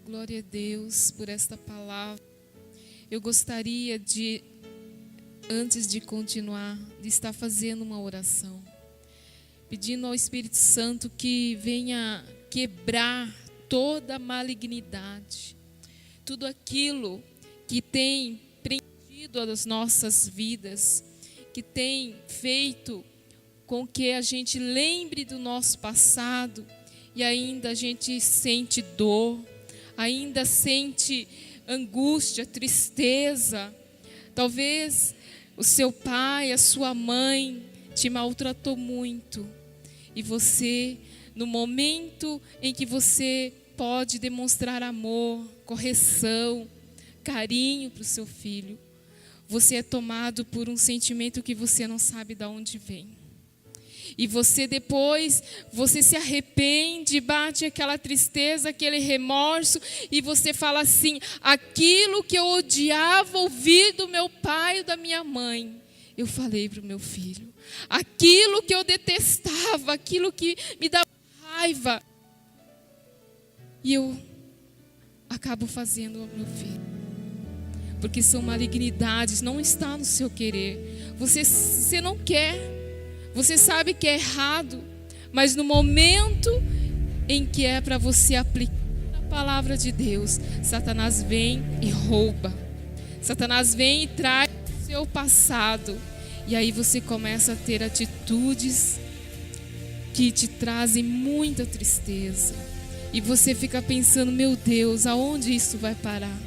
Glória a Deus por esta palavra. Eu gostaria de, antes de continuar, de estar fazendo uma oração, pedindo ao Espírito Santo que venha quebrar toda a malignidade, tudo aquilo que tem preenchido as nossas vidas, que tem feito com que a gente lembre do nosso passado e ainda a gente sente dor, ainda sente angústia, tristeza. Talvez o seu pai, a sua mãe te maltratou muito e você, no momento em que você pode demonstrar amor, correção, carinho para o seu filho, você é tomado por um sentimento que você não sabe de onde vem. E você depois, você se arrepende, bate aquela tristeza, aquele remorso, e você fala assim: aquilo que eu odiava ouvir do meu pai ou da minha mãe, eu falei para o meu filho. Aquilo que eu detestava, aquilo que me dava raiva, e eu acabo fazendo ao meu filho. Porque são malignidades, não está no seu querer. Você não quer. Você sabe que é errado, mas no momento em que é para você aplicar a palavra de Deus, Satanás vem e rouba. Satanás vem e traz o seu passado. E aí você começa a ter atitudes que te trazem muita tristeza. E você fica pensando: meu Deus, aonde isso vai parar?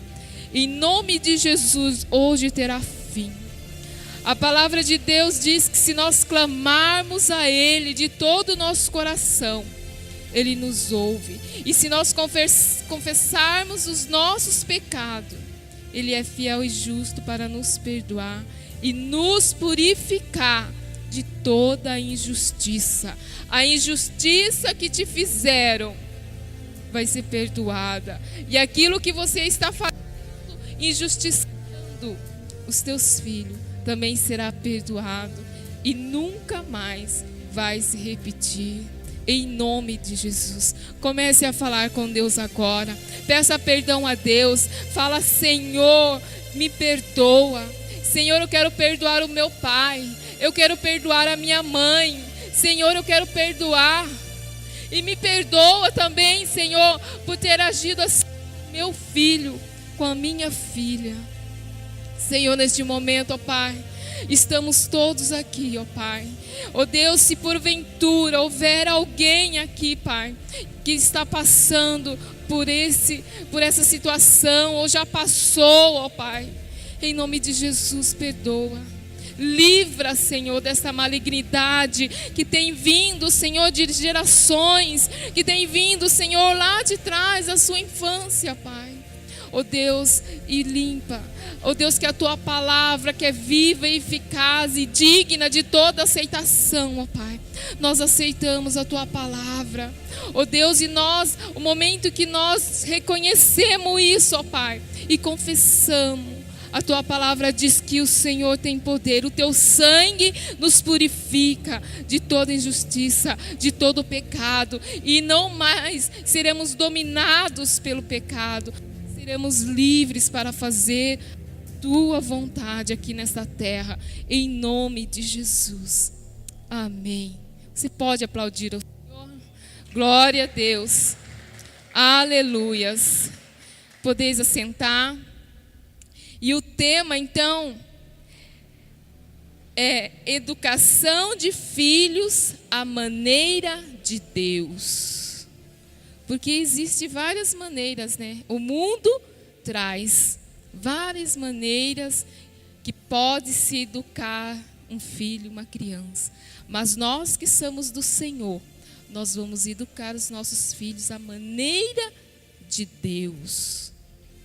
Em nome de Jesus, hoje terá fim. A palavra de Deus diz que se nós clamarmos a Ele de todo o nosso coração, Ele nos ouve. E se nós confessarmos os nossos pecados, Ele é fiel e justo para nos perdoar e nos purificar de toda a injustiça. A injustiça que te fizeram vai ser perdoada. E aquilo que você está fazendo, injustiçando os teus filhos, também será perdoado e nunca mais vai se repetir. Em nome de Jesus, comece a falar com Deus agora. Peça perdão a Deus. Fala: Senhor, me perdoa. Senhor, eu quero perdoar o meu pai. Eu quero perdoar a minha mãe. Senhor, eu quero perdoar. E me perdoa também, Senhor, por ter agido assim com meu filho, com a minha filha. Senhor, neste momento, ó Pai, estamos todos aqui, ó Pai. Ó Deus, se porventura houver alguém aqui, Pai, que está passando por essa situação, ou já passou, ó Pai, em nome de Jesus, perdoa. Livra, Senhor, dessa malignidade que tem vindo, Senhor, de gerações, que tem vindo, Senhor, lá de trás, da sua infância, Pai. Ó Deus, e limpa. Ó Deus, que a Tua palavra, que é viva e eficaz e digna de toda aceitação, ó Pai. Nós aceitamos a Tua palavra. Ó Deus, e nós, o momento que nós reconhecemos isso, ó Pai, e confessamos, a Tua palavra diz que o Senhor tem poder. O Teu sangue nos purifica de toda injustiça, de todo pecado. E não mais seremos dominados pelo pecado. Seremos livres para fazer Tua vontade aqui nesta terra. Em nome de Jesus. Amém. Você pode aplaudir ao Senhor? Glória a Deus. Aleluias. Podeis assentar. E o tema, então, é educação de filhos à maneira de Deus. Porque existe várias maneiras, né? O mundo traz várias maneiras que pode se educar um filho, uma criança. Mas nós que somos do Senhor, nós vamos educar os nossos filhos à maneira de Deus.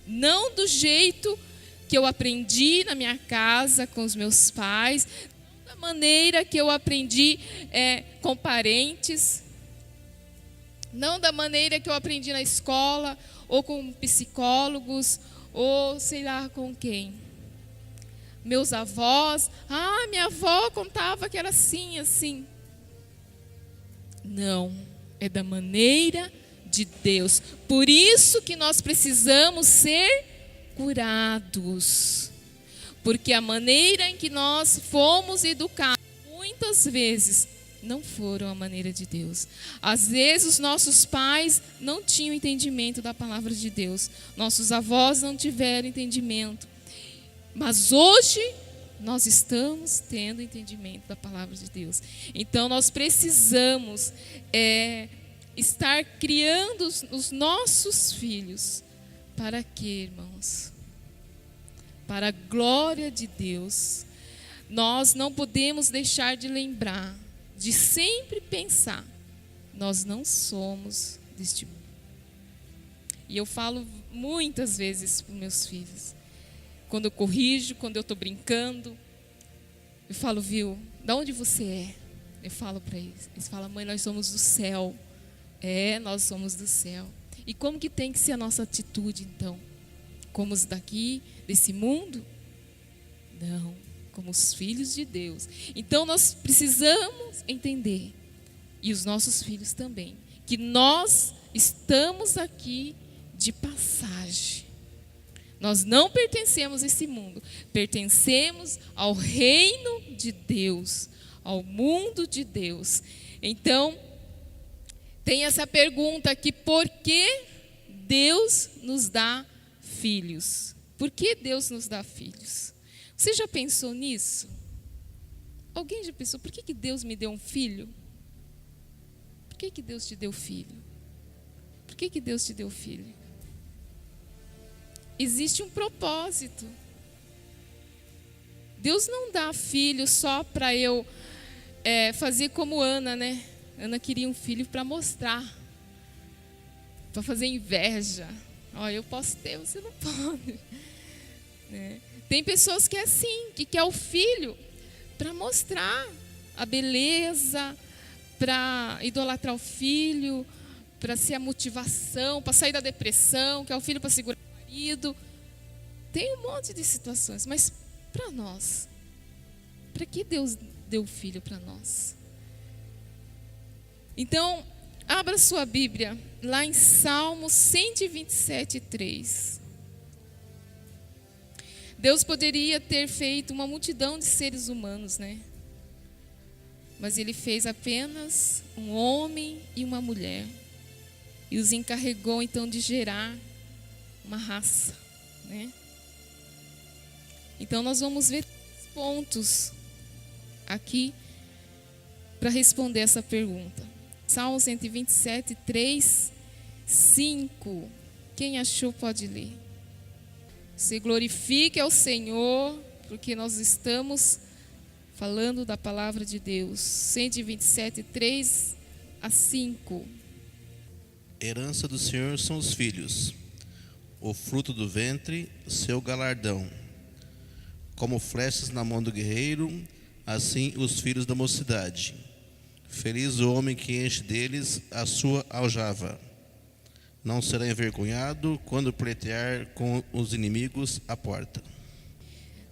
Não do jeito que eu aprendi na minha casa com os meus pais, não da maneira que eu aprendi com parentes, não da maneira que eu aprendi na escola, ou com psicólogos, ou sei lá com quem. Meus avós, minha avó contava que era assim, assim. Não, é da maneira de Deus. Por isso que nós precisamos ser curados. Porque a maneira em que nós fomos educados, muitas vezes, não foram a maneira de Deus. Às vezes os nossos pais não tinham entendimento da palavra de Deus. Nossos avós não tiveram entendimento. Mas hoje nós estamos tendo entendimento da palavra de Deus. Então nós precisamos estar criando os nossos filhos. Para quê, irmãos? Para a glória de Deus. Nós não podemos deixar de lembrar, de sempre pensar, nós não somos deste mundo. E eu falo muitas vezes para os meus filhos, quando eu corrijo, quando eu estou brincando, eu falo, viu, da onde você é? Eu falo para eles. Eles falam, mãe, nós somos do céu. Nós somos do céu. E como que tem que ser a nossa atitude, então? Como os daqui, desse mundo? Não, como os filhos de Deus. Então nós precisamos entender, e os nossos filhos também, que nós estamos aqui de passagem. Nós não pertencemos a esse mundo, pertencemos ao reino de Deus, ao mundo de Deus. Então, tem essa pergunta aqui, por que Deus nos dá filhos? Por que Deus nos dá filhos? Você já pensou nisso? Alguém já pensou, por que Deus me deu um filho? Por que Deus te deu filho? Por que Deus te deu filho? Existe um propósito. Deus não dá filho só para eu fazer como Ana, né? Ana queria um filho para mostrar, para fazer inveja. Eu posso ter, você não pode. Tem pessoas que é assim, que quer o filho para mostrar a beleza, para idolatrar o filho, para ser a motivação, para sair da depressão, quer o filho para segurar o marido. Tem um monte de situações, mas para nós, para que Deus deu o filho para nós? Então, abra sua Bíblia lá em Salmo 127, 3. Deus poderia ter feito uma multidão de seres humanos, né? Mas Ele fez apenas um homem e uma mulher. E os encarregou, então, de gerar uma raça, né? Então, nós vamos ver pontos aqui para responder essa pergunta. Salmo 127, 3, 5. Quem achou pode ler. Se glorifique ao Senhor, porque nós estamos falando da palavra de Deus. 127, 3 a 5. Herança do Senhor são os filhos, o fruto do ventre, seu galardão. Como flechas na mão do guerreiro, assim os filhos da mocidade. Feliz o homem que enche deles a sua aljava. Não será envergonhado quando pleitear com os inimigos à porta.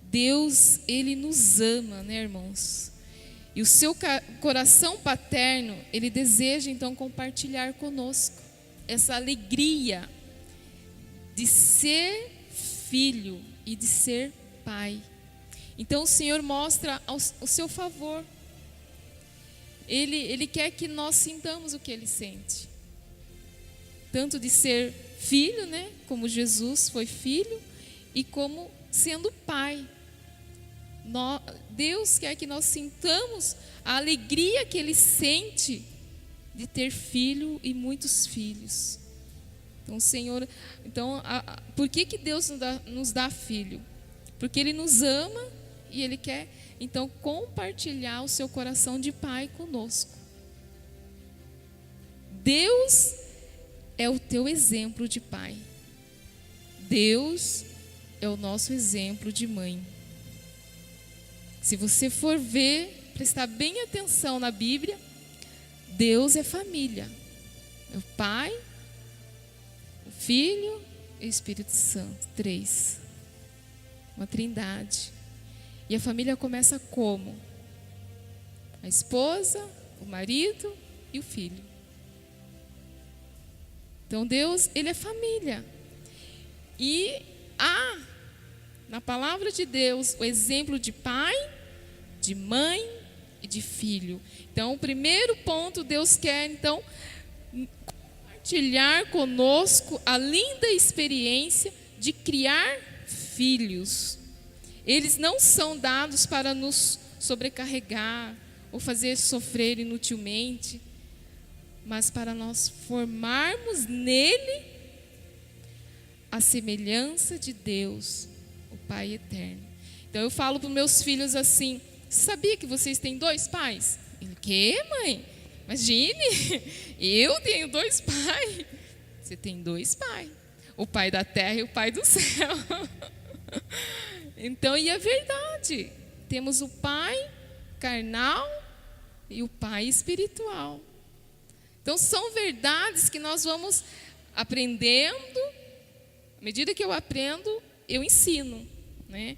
Deus, Ele nos ama, né, irmãos? E o seu coração paterno, Ele deseja, então, compartilhar conosco essa alegria de ser filho e de ser pai. Então, o Senhor mostra o seu favor. Ele quer que nós sintamos o que Ele sente. Tanto de ser filho, né? Como Jesus foi filho, e como sendo pai. Deus quer que nós sintamos a alegria que Ele sente de ter filho e muitos filhos. Então, Senhor, por que Deus nos dá filho? Porque Ele nos ama e Ele quer, então, compartilhar o seu coração de pai conosco. Deus é o teu exemplo de pai. Deus é o nosso exemplo de mãe. Se você for ver, prestar bem atenção na Bíblia, Deus é família. É o Pai, o Filho e o Espírito Santo. 3. Uma trindade. E a família começa como? A esposa, o marido e o filho. Então Deus, Ele é família. E há na palavra de Deus o exemplo de pai, de mãe e de filho. Então o primeiro ponto, Deus quer então compartilhar conosco a linda experiência de criar filhos. Eles não são dados para nos sobrecarregar ou fazer sofrer inutilmente, mas para nós formarmos nele a semelhança de Deus, o Pai eterno. Então eu falo para os meus filhos assim: sabia que vocês têm 2 pais? Ele, quê, mãe? Imagine, eu tenho 2 pais. Você tem 2 pais, o pai da terra e o pai do céu. Então, e é verdade, temos o pai carnal e o pai espiritual. Então são verdades que nós vamos aprendendo. À medida que eu aprendo, eu ensino, né?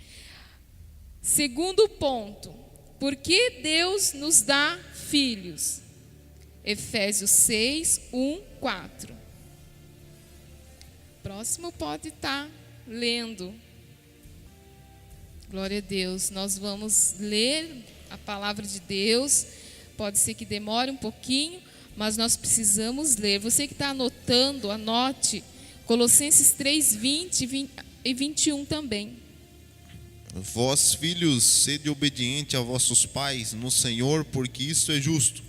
Segundo ponto, por que Deus nos dá filhos? Efésios 6, 1, 4. Próximo pode estar lendo. Glória a Deus. Nós vamos ler a palavra de Deus. Pode ser que demore um pouquinho, mas nós precisamos ler. Você que está anotando, anote Colossenses 3, 20 e 21 também. Vós, filhos, sede obediente a vossos pais no Senhor, porque isto é justo.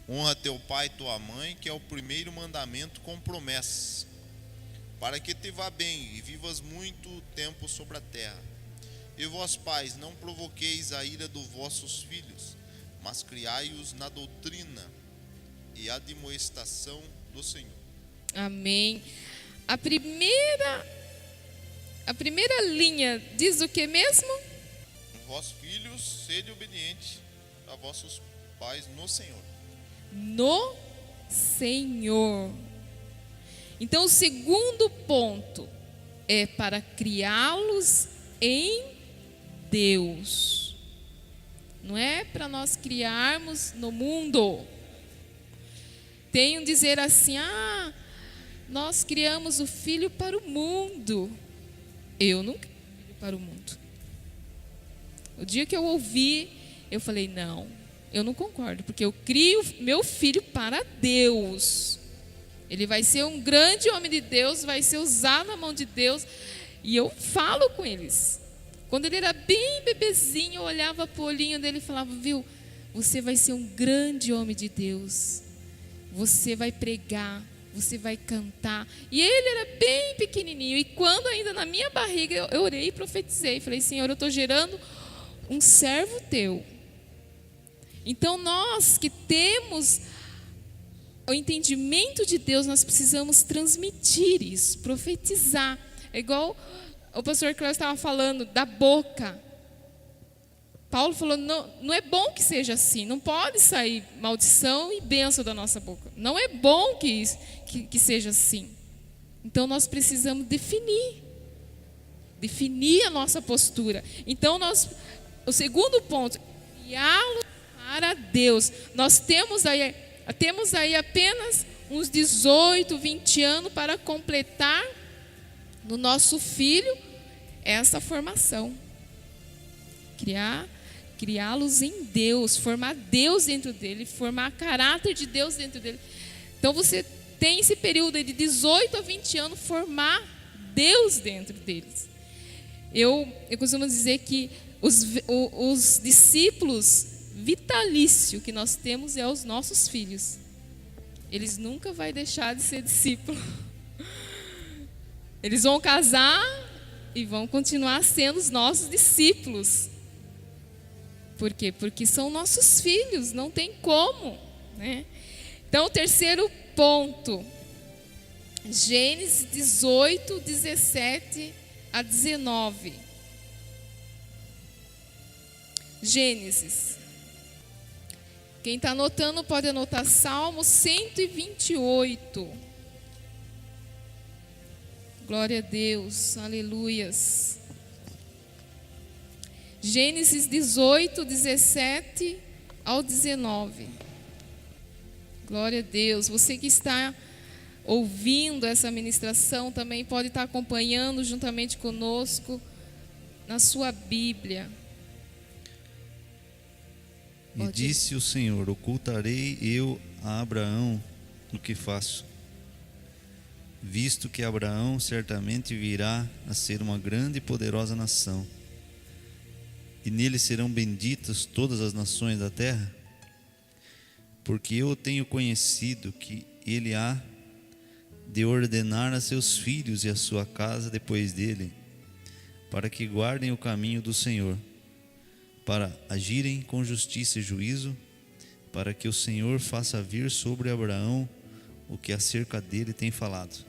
Honra teu pai e tua mãe, que é o primeiro mandamento com promessas, para que te vá bem e vivas muito tempo sobre a terra. E vós, pais, não provoqueis a ira dos vossos filhos, mas criai-os na doutrina e admoestação do Senhor. Amém. A primeira linha diz o que mesmo? Vós, filhos, sede obedientes a vossos pais no Senhor. No Senhor. Então o segundo ponto é para criá-los em Deus. Não é para nós criarmos no mundo. Tem um dizer assim: nós criamos o filho para o mundo. Eu não crio filho para o mundo. O dia que eu ouvi, eu falei: não, eu não concordo, porque eu crio meu filho para Deus. Ele vai ser um grande homem de Deus, vai ser usado na mão de Deus. E eu falo com eles. Quando ele era bem bebezinho, eu olhava para o olhinho dele e falava: viu, você vai ser um grande homem de Deus. Você vai pregar, você vai cantar. E ele era bem pequenininho. E quando ainda na minha barriga, eu orei e profetizei. Falei: Senhor, eu estou gerando um servo teu. Então nós que temos o entendimento de Deus, nós precisamos transmitir isso, profetizar. É igual o pastor Cláudio estava falando da boca. Paulo falou: não é bom que seja assim, não pode sair maldição e bênção da nossa boca. Não é bom que seja assim. Então nós precisamos definir a nossa postura. Então o segundo ponto, criá-lo para Deus. Nós temos aí apenas uns 18, 20 anos para completar no nosso filho essa formação. Criá-los em Deus, formar Deus dentro dele, formar caráter de Deus dentro dele. Então você tem esse período de 18 a 20 anos, formar Deus dentro deles. Eu costumo dizer que os discípulos vitalícios que nós temos é os nossos filhos. Eles nunca vão deixar de ser discípulos. Eles vão casar e vão continuar sendo os nossos discípulos. Por quê? Porque são nossos filhos, não tem como, né? Então, o terceiro ponto, Gênesis 18, 17 a 19. Gênesis. Quem está anotando pode anotar Salmo 128. Glória a Deus, aleluias. Gênesis 18, 17 ao 19. Glória a Deus. Você que está ouvindo essa ministração também pode estar acompanhando juntamente conosco na sua Bíblia. E disse o Senhor: ocultarei eu a Abraão o que faço, visto que Abraão certamente virá a ser uma grande e poderosa nação, e nele serão benditas todas as nações da terra? Porque eu tenho conhecido que ele há de ordenar a seus filhos e a sua casa depois dele, para que guardem o caminho do Senhor, para agirem com justiça e juízo, para que o Senhor faça vir sobre Abraão o que acerca dele tem falado.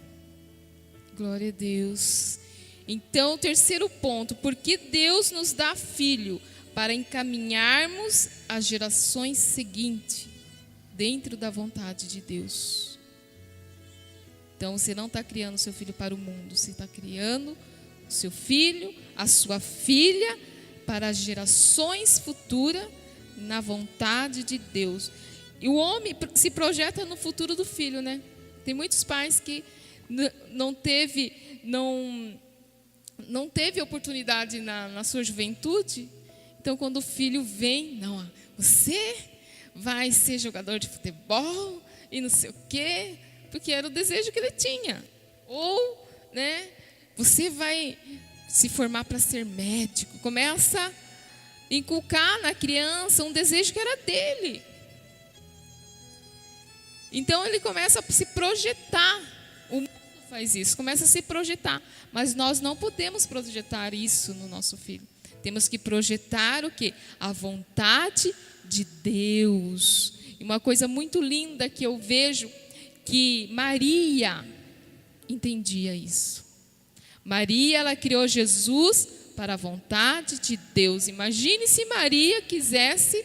Glória a Deus. Então, o terceiro ponto, porque Deus nos dá filho para encaminharmos as gerações seguintes dentro da vontade de Deus. Então, você não está criando seu filho para o mundo, você está criando o seu filho, a sua filha, para as gerações futuras na vontade de Deus. E o homem se projeta no futuro do filho, né? Tem muitos pais que não teve oportunidade na sua juventude. Então, quando o filho vem, não, você vai ser jogador de futebol e não sei o quê, porque era o desejo que ele tinha. Ou, né, você vai se formar para ser médico. Começa a inculcar na criança um desejo que era dele. Então ele começa a se projetar. O mundo faz isso, começa a se projetar. Mas nós não podemos projetar isso no nosso filho. Temos que projetar o quê? A vontade de Deus. E uma coisa muito linda que eu vejo, que Maria entendia isso. Maria, ela criou Jesus para a vontade de Deus. Imagine se Maria quisesse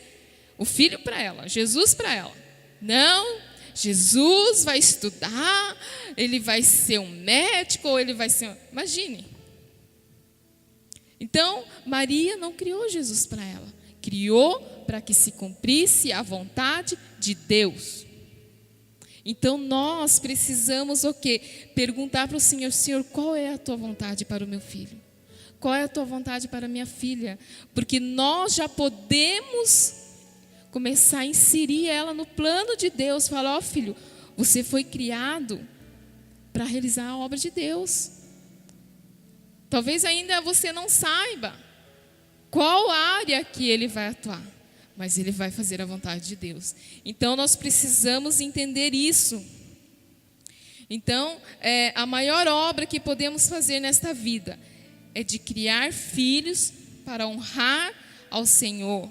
o filho para ela, Jesus para ela. Não, Jesus vai estudar, ele vai ser um médico, ou ele vai ser... Imagine. Então, Maria não criou Jesus para ela. Criou para que se cumprisse a vontade de Deus. Então, nós precisamos o quê? Perguntar para o Senhor: Senhor, qual é a tua vontade para o meu filho? Qual é a tua vontade para a minha filha? Porque nós já podemos começar a inserir ela no plano de Deus. Falar: ó filho, você foi criado para realizar a obra de Deus. Talvez ainda você não saiba qual área que ele vai atuar, mas ele vai fazer a vontade de Deus. Então nós precisamos entender isso. Então, a maior obra que podemos fazer nesta vida é de criar filhos para honrar ao Senhor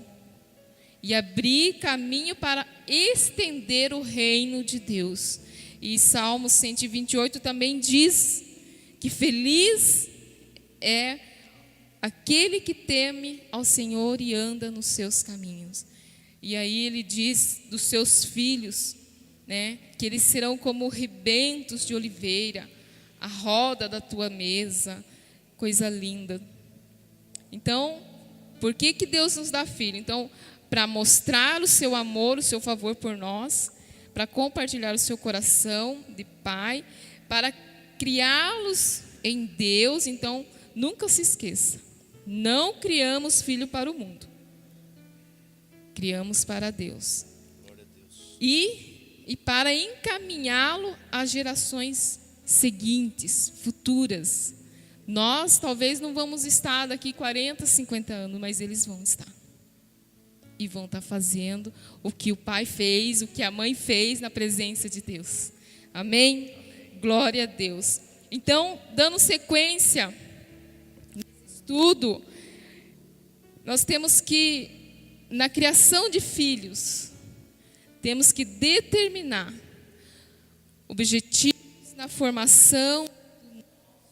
e abrir caminho para estender o reino de Deus. E Salmo 128 também diz que feliz é aquele que teme ao Senhor e anda nos seus caminhos. E aí ele diz dos seus filhos, né, que eles serão como rebentos de oliveira, a roda da tua mesa. Coisa linda. Então, por que Deus nos dá filho? Então, para mostrar o seu amor, o seu favor por nós, para compartilhar o seu coração de pai, para criá-los em Deus. Então, nunca se esqueça, não criamos filho para o mundo, criamos para Deus. E para encaminhá-lo às gerações seguintes, futuras. Nós talvez não vamos estar daqui 40, 50 anos, mas eles vão estar. E vão estar fazendo o que o pai fez, o que a mãe fez na presença de Deus. Amém? Glória a Deus. Então, dando sequência nesse estudo, nós temos que, na criação de filhos, temos que determinar objetivos na formação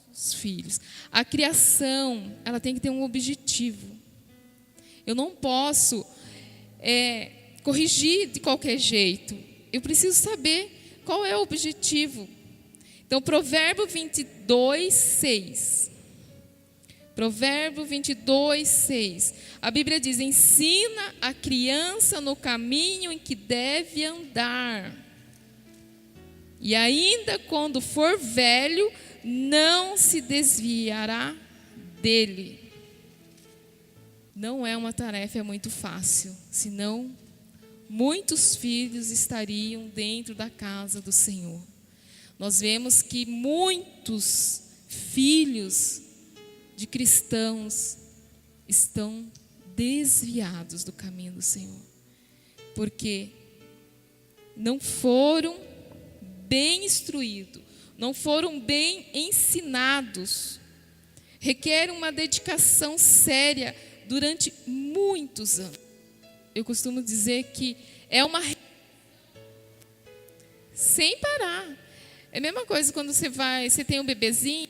dos filhos. A criação, ela tem que ter um objetivo. Eu não posso corrigir de qualquer jeito. Eu preciso saber qual é o objetivo. Então, Provérbio 22, 6. Provérbio 22, 6. A Bíblia diz: ensina a criança no caminho em que deve andar. E ainda quando for velho, não se desviará dele. Não é uma tarefa muito fácil, senão muitos filhos estariam dentro da casa do Senhor. Nós vemos que muitos filhos de cristãos estão desviados do caminho do Senhor, porque não foram bem instruídos, não foram bem ensinados. Requer uma dedicação séria durante muitos anos. Eu costumo dizer que é uma sem parar. É a mesma coisa quando você tem um bebezinho,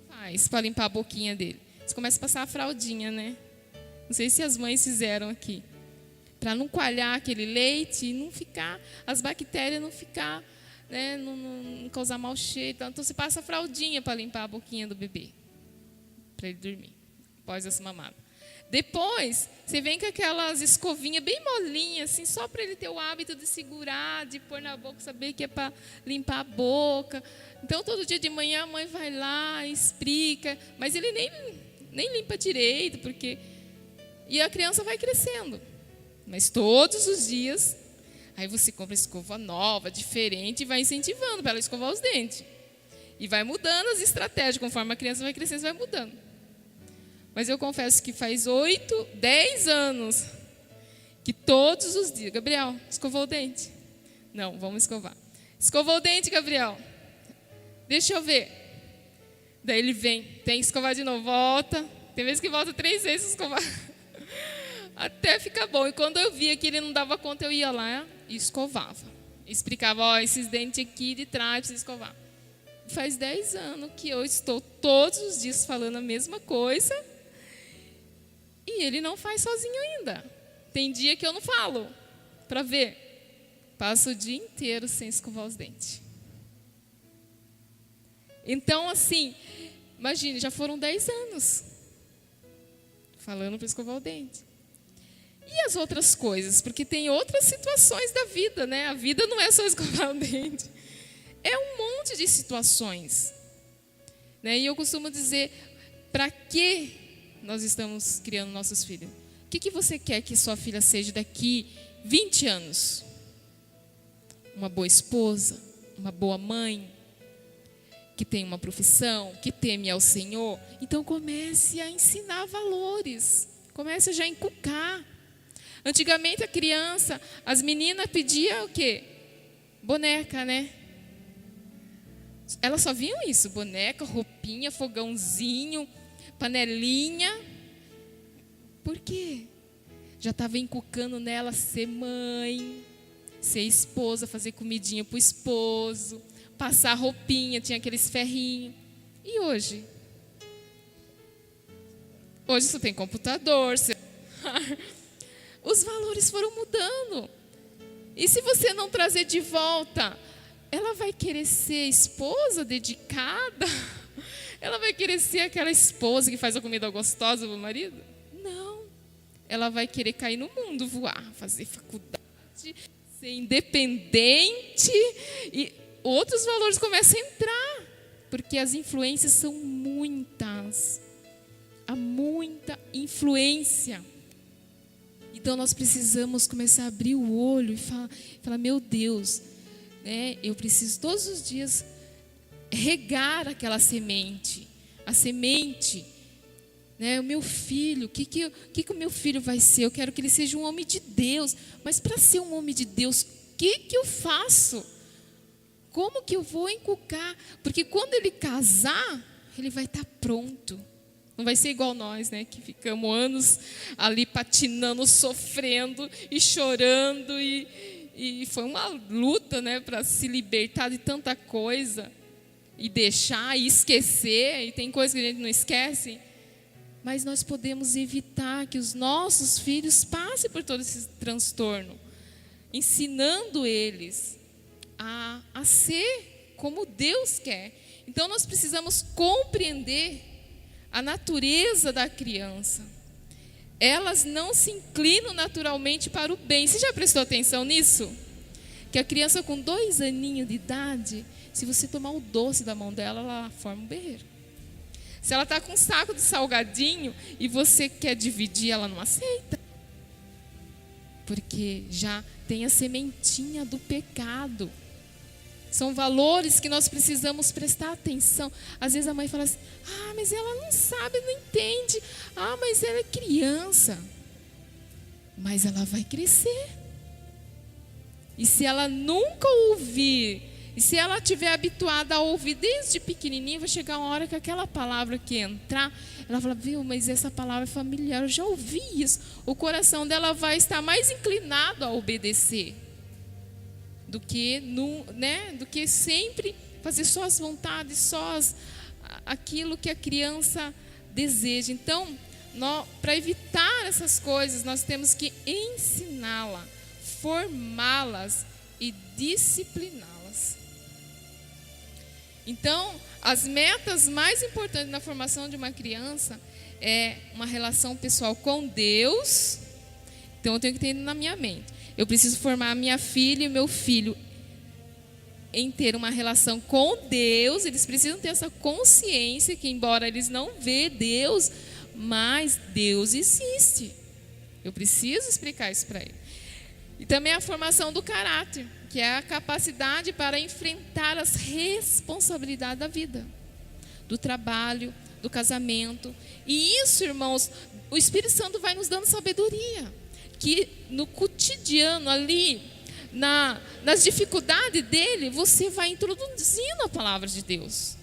faz para limpar a boquinha dele. Você começa a passar a fraldinha, né? Não sei se as mães fizeram aqui. Para não coalhar aquele leite e não ficar, as bactérias não ficar, né, não causar mau cheiro. Então você passa a fraldinha para limpar a boquinha do bebê, para ele dormir, após essa mamada. Depois, você vem com aquelas escovinhas bem molinhas, assim, só para ele ter o hábito de segurar, de pôr na boca, saber que é para limpar a boca. Então, todo dia de manhã a mãe vai lá, explica, mas ele nem limpa direito, porque... E a criança vai crescendo. Mas todos os dias, aí você compra escova nova, diferente, e vai incentivando para ela escovar os dentes. E vai mudando as estratégias, conforme a criança vai crescendo, vai mudando. Mas eu confesso que faz 8, 10 anos que todos os dias... Gabriel, escovou o dente? Não, vamos escovar. Escovou o dente, Gabriel? Deixa eu ver. Daí ele vem, tem que escovar de novo, volta. Tem vezes que volta 3 vezes a escovar. Até ficar bom. E quando eu via que ele não dava conta, eu ia lá e escovava. Explicava, ó, esses dentes aqui de trás, precisa escovar. Faz 10 anos que eu estou todos os dias falando a mesma coisa e ele não faz sozinho ainda. Tem dia que eu não falo, para ver. Passo o dia inteiro sem escovar os dentes. Então, assim, imagine, já foram 10 anos falando para escovar o dente. E as outras coisas? Porque tem outras situações da vida, né? A vida não é só escovar o dente. É um monte de situações. Né? E eu costumo dizer, para que nós estamos criando nossos filhos? O que você quer que sua filha seja daqui 20 anos? Uma boa esposa? Uma boa mãe? Que tem uma profissão? Que teme ao Senhor? Então comece a ensinar valores. Comece a já inculcar. Antigamente a criança, as meninas pediam o quê? Boneca, né? Elas só viam isso, boneca, roupinha, fogãozinho, panelinha. Por quê? Já estava inculcando nela ser mãe, ser esposa, fazer comidinha para o esposo, passar roupinha, tinha aqueles ferrinhos. E hoje? Hoje só tem computador, celular. Os valores foram mudando. E se você não trazer de volta, ela vai querer ser esposa dedicada? Ela vai querer ser aquela esposa que faz a comida gostosa para o marido? Não. Ela vai querer cair no mundo, voar, fazer faculdade, ser independente. E outros valores começam a entrar. Porque as influências são muitas. Há muita influência. Então nós precisamos começar a abrir o olho e falar, meu Deus, né, eu preciso todos os dias regar aquela semente. A semente, né, o meu filho, o que o meu filho vai ser? Eu quero que ele seja um homem de Deus. Mas para ser um homem de Deus, o que eu faço? Como que eu vou inculcar? Porque quando ele casar, ele vai estar pronto. Não vai ser igual nós, né? Que ficamos anos ali patinando, sofrendo e chorando. E foi uma luta, né? Para se libertar de tanta coisa. E deixar, e esquecer. E tem coisa que a gente não esquece. Mas nós podemos evitar que os nossos filhos passem por todo esse transtorno. Ensinando eles a ser como Deus quer. Então nós precisamos compreender a natureza da criança. Elas não se inclinam naturalmente para o bem. Você já prestou atenção nisso? que a criança com 2 aninhos de idade, se você tomar o doce da mão dela, ela forma um berreiro. Se ela está com um saco de salgadinho e você quer dividir, ela não aceita. Porque já tem a sementinha do pecado. São valores que nós precisamos prestar atenção. Às vezes a mãe fala assim: ah, mas ela não sabe, não entende. Ah, mas ela é criança. Mas ela vai crescer. E se ela nunca ouvir, e se ela estiver habituada a ouvir desde pequenininha, vai chegar uma hora que aquela palavra que entrar, ela fala: viu, mas essa palavra é familiar, eu já ouvi isso. O coração dela vai estar mais inclinado a obedecer do que sempre fazer só as vontades, aquilo que a criança deseja. Então, para evitar essas coisas, nós temos que ensiná-la, formá-las e discipliná-las. Então, as metas mais importantes na formação de uma criança é uma relação pessoal com Deus. Então, eu tenho que ter na minha mente: eu preciso formar a minha filha e o meu filho em ter uma relação com Deus. Eles precisam ter essa consciência que, embora eles não vejam Deus, mas Deus existe. Eu preciso explicar isso para ele. E também a formação do caráter, que é a capacidade para enfrentar as responsabilidades da vida, do trabalho, do casamento. E isso, irmãos, o Espírito Santo vai nos dando sabedoria, que no cotidiano ali, nas dificuldades dele, você vai introduzindo a palavra de Deus.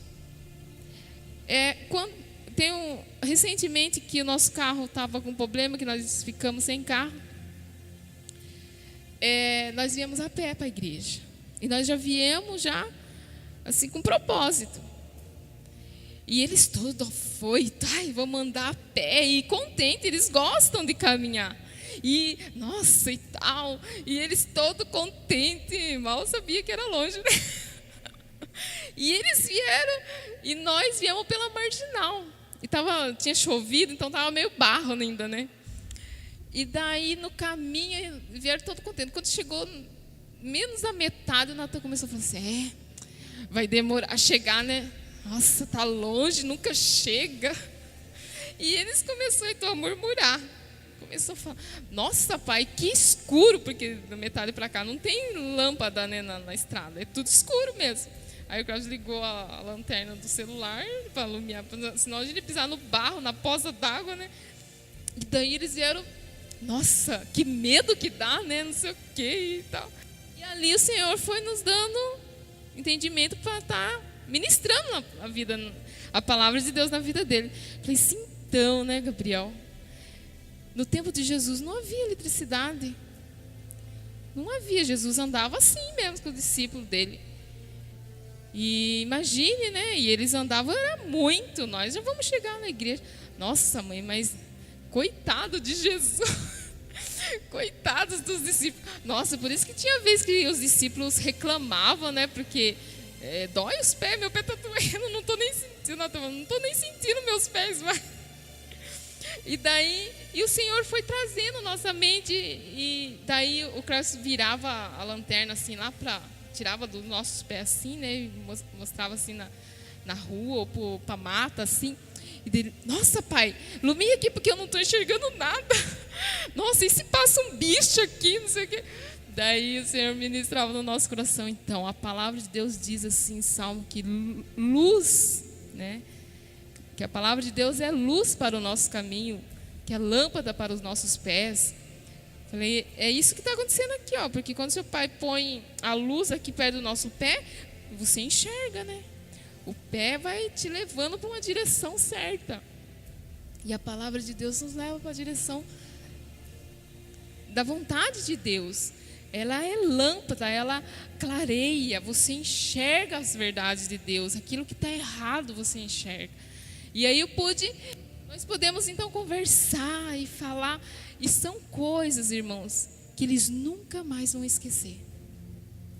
Recentemente que o nosso carro estava com problema, que nós ficamos sem carro, nós viemos a pé para a igreja. E nós já viemos assim com propósito. E eles todos afoitos, vamos andar a pé, e contentes, eles gostam de caminhar. E, nossa, e tal. E eles todos contentes, mal sabia que era longe, né? E eles vieram, e nós viemos pela marginal. E tinha chovido, então estava meio barro ainda, né? E daí, no caminho, vieram todos contentes. Quando chegou menos a metade, o Natan começou a falar assim: vai demorar a chegar, né? Nossa, tá longe, nunca chega. E eles começaram então a murmurar. Começou a falar: nossa, pai, que escuro, porque da metade para cá não tem lâmpada, né, na estrada, é tudo escuro mesmo. Aí o Cláudio ligou a lanterna do celular para iluminar, senão a gente ia pisar no barro, na poça d'água, né? E daí eles vieram: nossa, que medo que dá, né, não sei o que e tal. E ali o Senhor foi nos dando entendimento para estar ministrando a palavra de Deus na vida dele. Falei assim: então, né, Gabriel? No tempo de Jesus não havia eletricidade. Não havia. Jesus andava assim mesmo com o discípulo dele. E imagine, né? E eles andavam era muito. Nós já vamos chegar na igreja. Nossa, mãe, mas coitado de Jesus. Coitados dos discípulos. Nossa, por isso que tinha vez que os discípulos reclamavam, né? Porque dói os pés, meu pé está doendo, não estou nem sentindo, não estou nem sentindo meus pés mais. E o Senhor foi trazendo nossa mente, e daí o Cláudio virava a lanterna assim lá tirava dos nossos pés assim, né, e mostrava assim na rua ou para mata assim. E dele: nossa, pai, ilumina aqui porque eu não estou enxergando nada. Nossa, e se passa um bicho aqui, não sei o quê. Daí o Senhor ministrava no nosso coração. Então, a palavra de Deus diz assim em Salmo que luz, né? Que a palavra de Deus é luz para o nosso caminho, que é lâmpada para os nossos pés. Falei: é isso que está acontecendo aqui, ó, porque quando seu pai põe a luz aqui perto do nosso pé, você enxerga, né? O pé vai te levando para uma direção certa. E a palavra de Deus nos leva para a direção da vontade de Deus. Ela é lâmpada, ela clareia, você enxerga as verdades de Deus, aquilo que está errado você enxerga. E aí nós podemos então conversar e falar, e são coisas, irmãos, que eles nunca mais vão esquecer,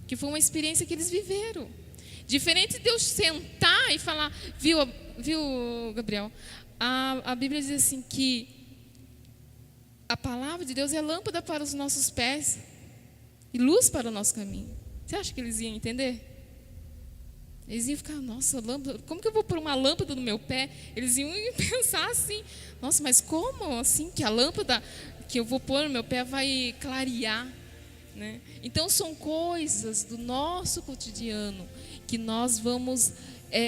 que foi uma experiência que eles viveram. Diferente de eu sentar e falar, viu Gabriel? A Bíblia diz assim que a palavra de Deus é lâmpada para os nossos pés e luz para o nosso caminho. Você acha que eles iam entender? Eles iam ficar, nossa, lâmpada, como que eu vou pôr uma lâmpada no meu pé? Eles iam pensar assim, nossa, mas como assim que a lâmpada que eu vou pôr no meu pé vai clarear? Né? Então são coisas do nosso cotidiano que nós vamos,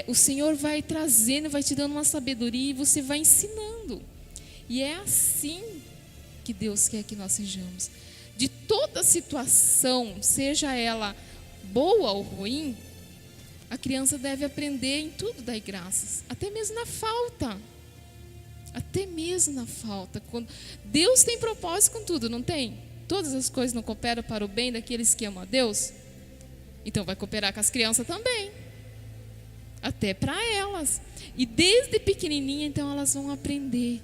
o Senhor vai trazendo, vai te dando uma sabedoria e você vai ensinando. E é assim que Deus quer que nós sejamos. De toda situação, seja ela boa ou ruim, a criança deve aprender em tudo dar graças, até mesmo na falta. Até mesmo na falta. Quando Deus tem propósito com tudo, não tem? Todas as coisas não cooperam para o bem daqueles que amam a Deus? Então vai cooperar com as crianças também. Até para elas. E desde pequenininha, então, elas vão aprender.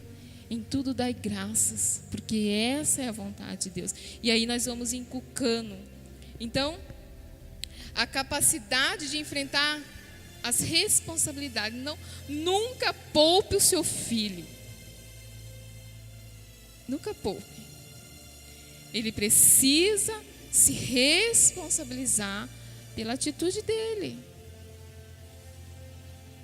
Em tudo dar graças, porque essa é a vontade de Deus. E aí nós vamos inculcando. Então, a capacidade de enfrentar as responsabilidades. Nunca poupe o seu filho. Nunca poupe. Ele precisa se responsabilizar pela atitude dele.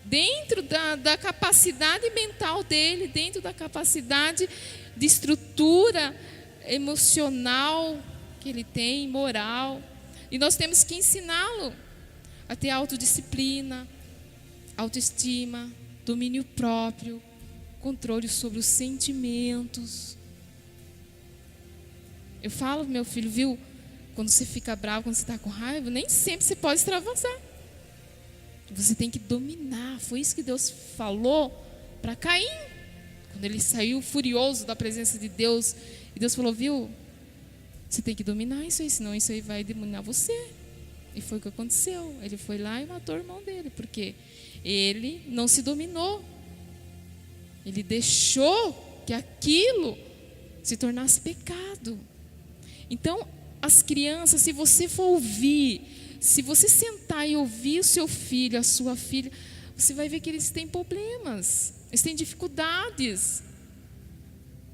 Dentro da capacidade mental dele, dentro da capacidade de estrutura emocional que ele tem, moral. E nós temos que ensiná-lo a ter autodisciplina, autoestima, domínio próprio, controle sobre os sentimentos. Eu falo pro meu filho, viu? Quando você fica bravo, quando você está com raiva, nem sempre você pode extravasar. Você tem que dominar. Foi isso que Deus falou para Caim. Quando ele saiu furioso da presença de Deus. E Deus falou, viu? Você tem que dominar isso aí, senão isso aí vai dominar você. E foi o que aconteceu. Ele foi lá e matou o irmão dele. Porque ele não se dominou. Ele deixou que aquilo se tornasse pecado. Então, as crianças, se você for ouvir... Se você sentar e ouvir o seu filho, a sua filha, você vai ver que eles têm problemas, eles têm dificuldades.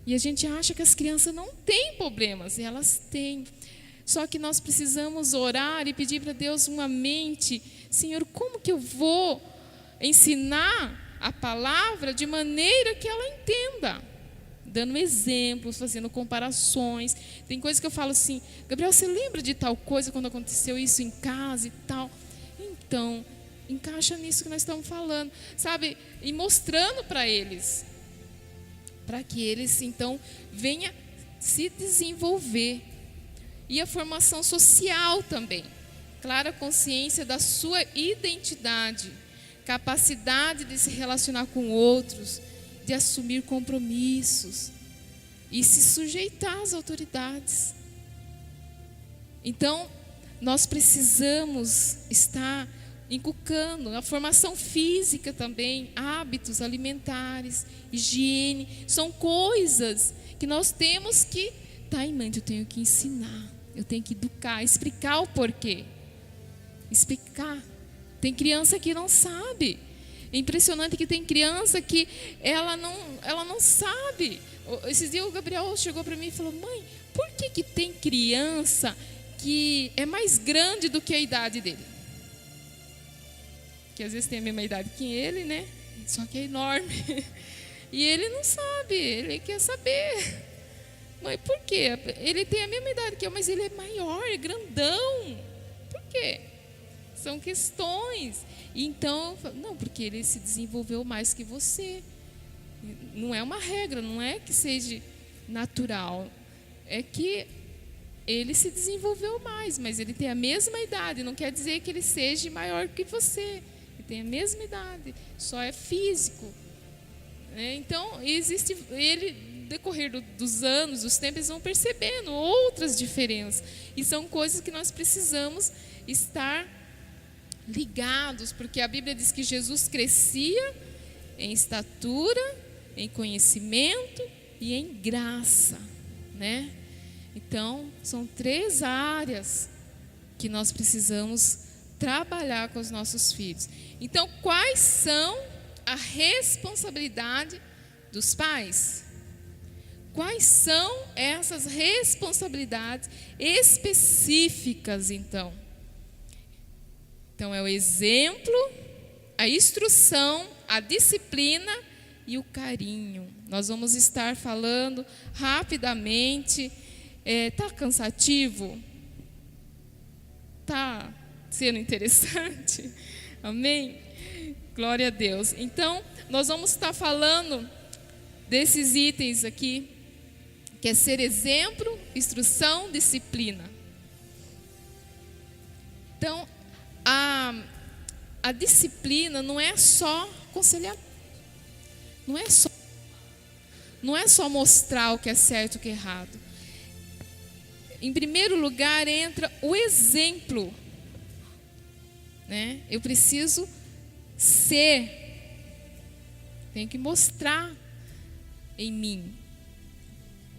E a gente acha que as crianças não têm problemas, e elas têm. Só que nós precisamos orar e pedir para Deus uma mente. Senhor, como que eu vou ensinar a palavra de maneira que ela entenda? Dando exemplos, fazendo comparações. Tem coisas que eu falo assim, Gabriel, você lembra de tal coisa quando aconteceu isso em casa e tal? Então, encaixa nisso que nós estamos falando, sabe? E mostrando para eles, para que eles, então, venham se desenvolver. E a formação social também. Clara consciência da sua identidade, capacidade de se relacionar com outros, de assumir compromissos e se sujeitar às autoridades. Então, nós precisamos estar inculcando a formação física também, hábitos alimentares, higiene, são coisas que nós temos que estar em mente. Eu tenho que ensinar, eu tenho que educar, explicar o porquê. Explicar. Tem criança que não sabe. É impressionante que tem criança que ela não sabe. Esses dias o Gabriel chegou para mim e falou, mãe, por que tem criança que é mais grande do que a idade dele? Que às vezes tem a mesma idade que ele, né? Só que é enorme. E ele não sabe, ele quer saber. Mãe, por quê? Ele tem a mesma idade que eu, mas ele é maior, é grandão. Por quê? São questões. Então, não, porque ele se desenvolveu mais que você. Não é uma regra, não é que seja natural. É que ele se desenvolveu mais, mas ele tem a mesma idade. Não quer dizer que ele seja maior que você. Ele tem a mesma idade, só é físico. Então, existe ele, no decorrer dos anos, dos tempos, eles vão percebendo outras diferenças. E são coisas que nós precisamos estar ligados, porque a Bíblia diz que Jesus crescia em estatura, em conhecimento e em graça, né? Então, são 3 áreas que nós precisamos trabalhar com os nossos filhos. Então, quais são a responsabilidade dos pais? Quais são essas responsabilidades específicas, então? Então, é o exemplo, a instrução, a disciplina e o carinho. Nós vamos estar falando rapidamente. Tá cansativo? Tá sendo interessante? Amém? Glória a Deus. Então, nós vamos estar falando desses itens aqui, que é ser exemplo, instrução, disciplina. Então, a disciplina não é só aconselhar, não é só mostrar o que é certo e o que é errado. Em primeiro lugar entra o exemplo, né? Eu preciso ser, tenho que mostrar em mim.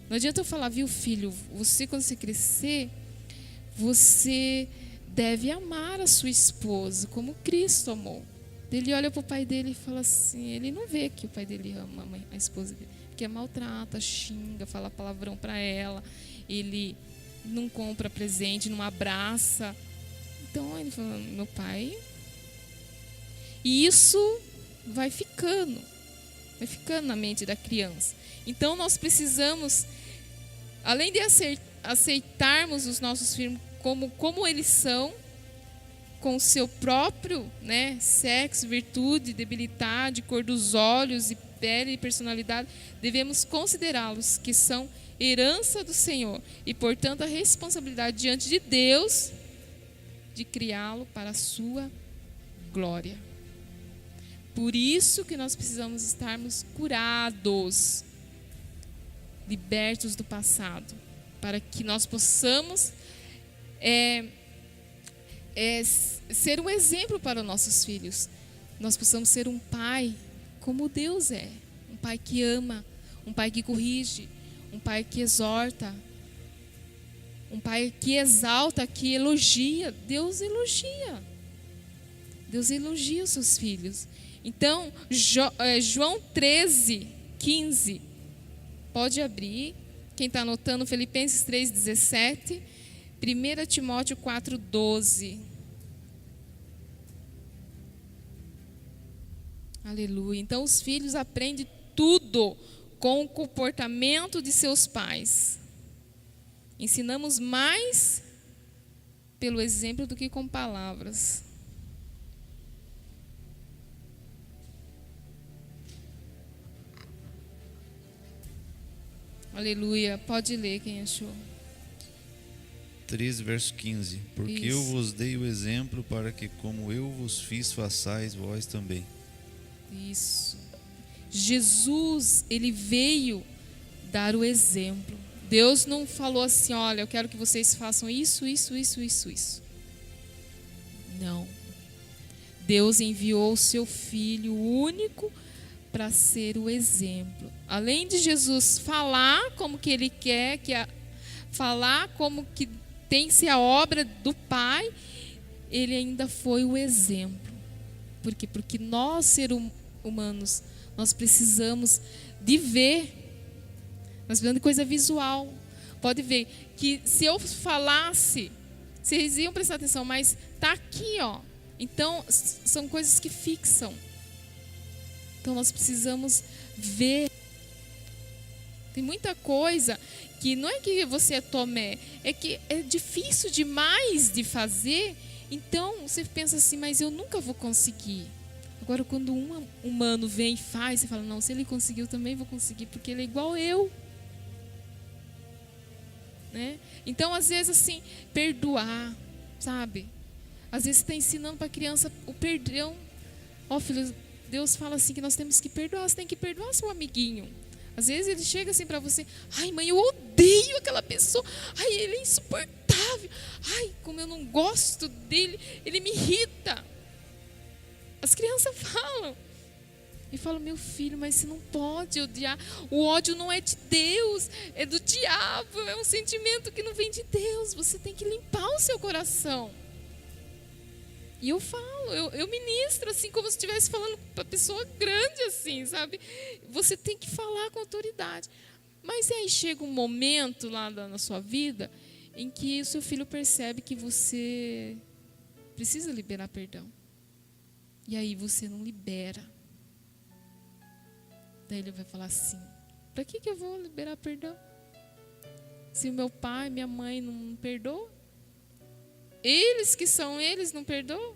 Não adianta eu falar, viu, filho, você quando você crescer, você deve amar a sua esposa como Cristo amou. Ele olha para o pai dele e fala assim, ele não vê que o pai dele ama a esposa dele, porque maltrata, xinga, fala palavrão para ela, ele não compra presente, não abraça. Então ele fala, meu pai. E isso vai ficando na mente da criança. Então nós precisamos, além de aceitarmos os nossos filhos como eles são, com o seu próprio, né, sexo, virtude, debilidade, cor dos olhos e pele e personalidade, devemos considerá-los que são herança do Senhor e, portanto, a responsabilidade diante de Deus de criá-lo para a sua glória. Por isso que nós precisamos estarmos curados, libertos do passado, para que nós possamos ser um exemplo para os nossos filhos. Nós possamos ser um pai como Deus é, um pai que ama, um pai que corrige, um pai que exorta, um pai que exalta, que elogia. Deus elogia os seus filhos. Então, João 13:15, pode abrir, quem está anotando, Filipenses 3:17, 1 Timóteo 4:12. Aleluia. Então, os filhos aprendem tudo com o comportamento de seus pais. Ensinamos mais pelo exemplo do que com palavras. Aleluia. Pode ler, quem achou. 3, verso 15. Porque Isso. eu vos dei o exemplo para que, como eu vos fiz, façais vós também. Isso. Jesus, ele veio dar o exemplo. Deus não falou assim, olha, eu quero que vocês façam isso. Não. Deus enviou o seu Filho único para ser o exemplo. Além de Jesus falar como que ele quer, falar como que tem que ser a obra do Pai, ele ainda foi o exemplo. Por quê? Porque nós, seres humanos, nós precisamos de ver. Nós precisamos de coisa visual. Pode ver que se eu falasse, vocês iam prestar atenção, mas está aqui, ó. Então, são coisas que fixam. Então, nós precisamos ver. Tem muita coisa que não é que você é Tomé, é que é difícil demais de fazer. Então, você pensa assim, mas eu nunca vou conseguir. Agora, quando um humano vem e faz, você fala, não, se ele conseguiu, eu também vou conseguir, porque ele é igual eu. Né? Então, às vezes, assim, perdoar, sabe? Às vezes, você está ensinando para a criança o perdão. Ó, filho, Deus fala assim que nós temos que perdoar, você tem que perdoar seu amiguinho. Às vezes ele chega assim para você, ai mãe, eu odeio aquela pessoa, ai ele é insuportável, ai como eu não gosto dele, ele me irrita. As crianças falam, e falam, meu filho, mas você não pode odiar, o ódio não é de Deus, é do diabo, é um sentimento que não vem de Deus, você tem que limpar o seu coração. E eu falo, eu ministro assim, como se estivesse falando para pessoa grande assim, sabe? Você tem que falar com autoridade. Mas aí chega um momento lá na sua vida em que o seu filho percebe que você precisa liberar perdão. E aí você não libera. Daí ele vai falar assim: para que eu vou liberar perdão? Se o meu pai, minha mãe não perdoam? Eles que são eles não perdoam?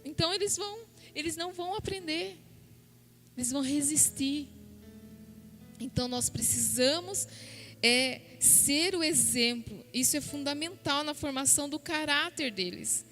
Então eles não vão aprender. Eles vão resistir. Então nós precisamos ser o exemplo. Isso é fundamental na formação do caráter deles.